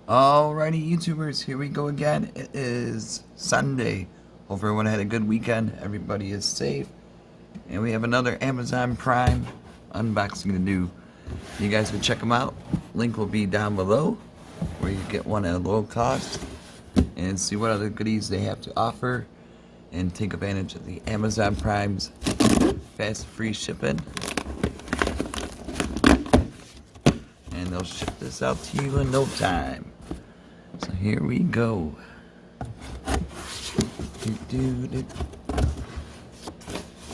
Alrighty, YouTubers, here we go again. It is Sunday. Hope everyone had a good weekend. Everybody is safe. And we have another Amazon Prime unboxing to do. You guys can check them out. Link will be down below, where you get one at a low cost and see what other goodies they have to offer and take advantage of the Amazon Prime's fast free shipping. And they'll ship this out to you in no time. So here we go.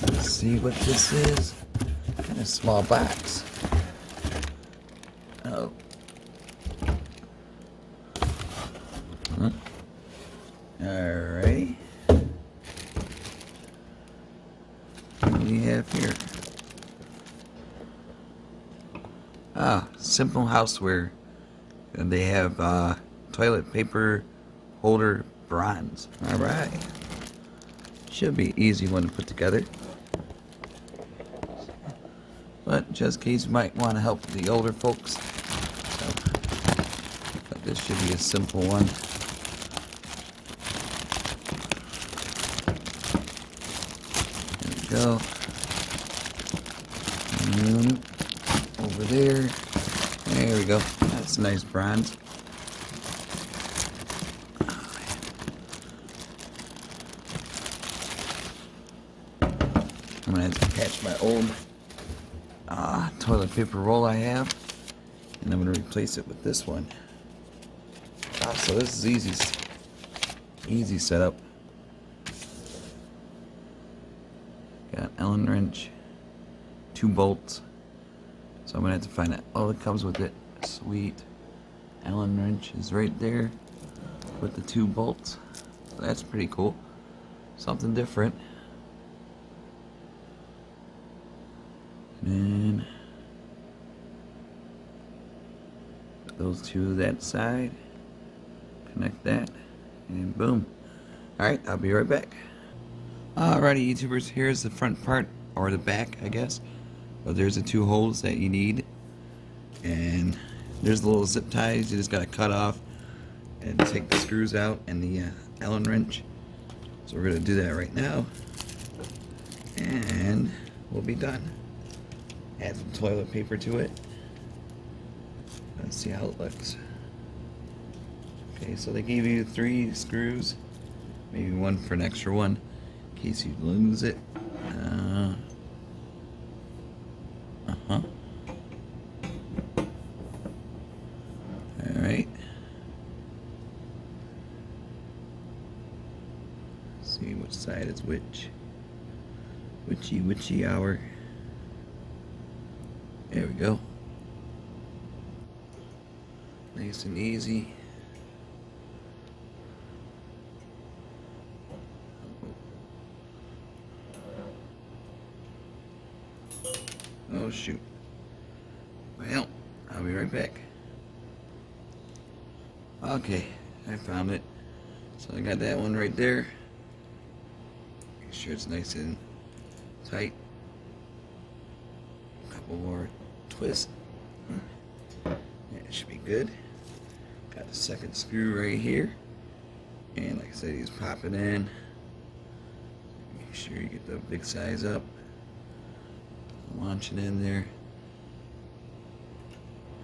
Let's see what this is. Kind of small box. Oh. Huh. Alrighty. What do we have here? SImpleHouseware. And they have toilet paper holder bronze. Alright. Should be an easy one to put together. But just in case you might want to help the older folks. So, but this should be a simple one. There we go. And over there. There we go. That's nice bronze. I'm going to have to catch my old toilet paper roll I have, and I'm going to replace it with this one. So this is easy setup. Got an Allen wrench, 2 bolts. So I'm going to have to find out. Oh, it comes with it. Sweet. Allen wrench is right there with the 2 bolts. So that's pretty cool. Something different. And put those 2 that side. Connect that. And boom. Alright, I'll be right back. Alrighty, YouTubers. Here's the front part. Or the back, I guess. But there's the 2 holes that you need. And there's the little zip ties. You just gotta cut off and take the screws out and the Allen wrench. So we're gonna do that right now. And we'll be done. Add some toilet paper to it. Let's see how it looks. Okay, so they gave you 3 screws. Maybe 1 for an extra one in case you lose it. Alright. See which side is which. Witchy hour. There we go. Nice and easy. Oh shoot. Well, I'll be right back. Okay, I found it. So I got that one right there. Make sure it's nice and tight. A couple more twists. Yeah, it should be good. Got the second screw right here. And like I said, he's popping in. Make sure you get the big size up. Launch it in there.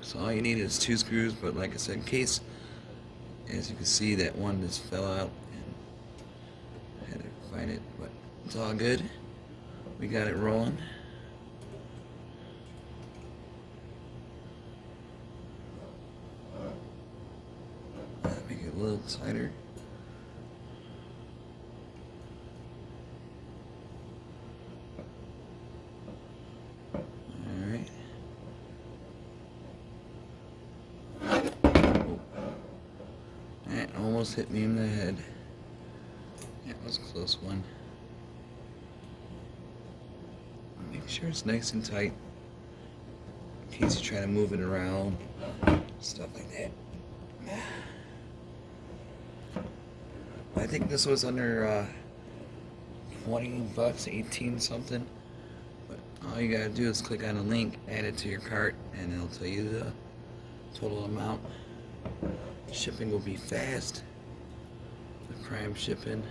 So all you need is 2 screws, but like I said, in case, as you can see, that one just fell out and I had to find it, but it's all good. We got it rolling. Make it a little tighter. Alright. Oh. That almost hit me in the head. That was a close one. Make sure it's nice and tight in case you try to move it around, stuff like that. I think this was under 20 bucks, 18 something. But all you gotta do is click on a link, add it to your cart, and it'll tell you the total amount. Shipping will be fast. The prime shipping.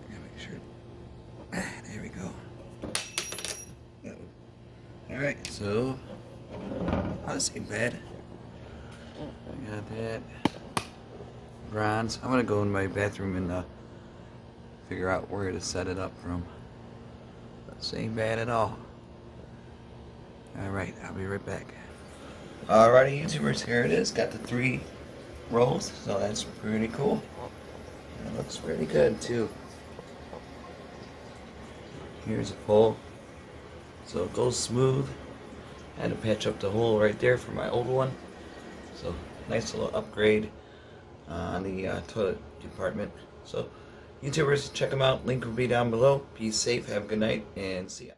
Gotta make sure. There we go. Alright, so this ain't bad. I got that. Bronze. I'm gonna go in my bathroom and figure out where to set it up from. This ain't bad at all. Alright, I'll be right back. Alrighty, YouTubers, here it is. Got the 3 rolls, so that's pretty cool. It looks pretty good too. Here's a pole, so it goes smooth. I had to patch up the hole right there for my old one, so nice little upgrade on the toilet department. So YouTubers, check them out. Link will be down below. Be safe, have a good night, and see ya.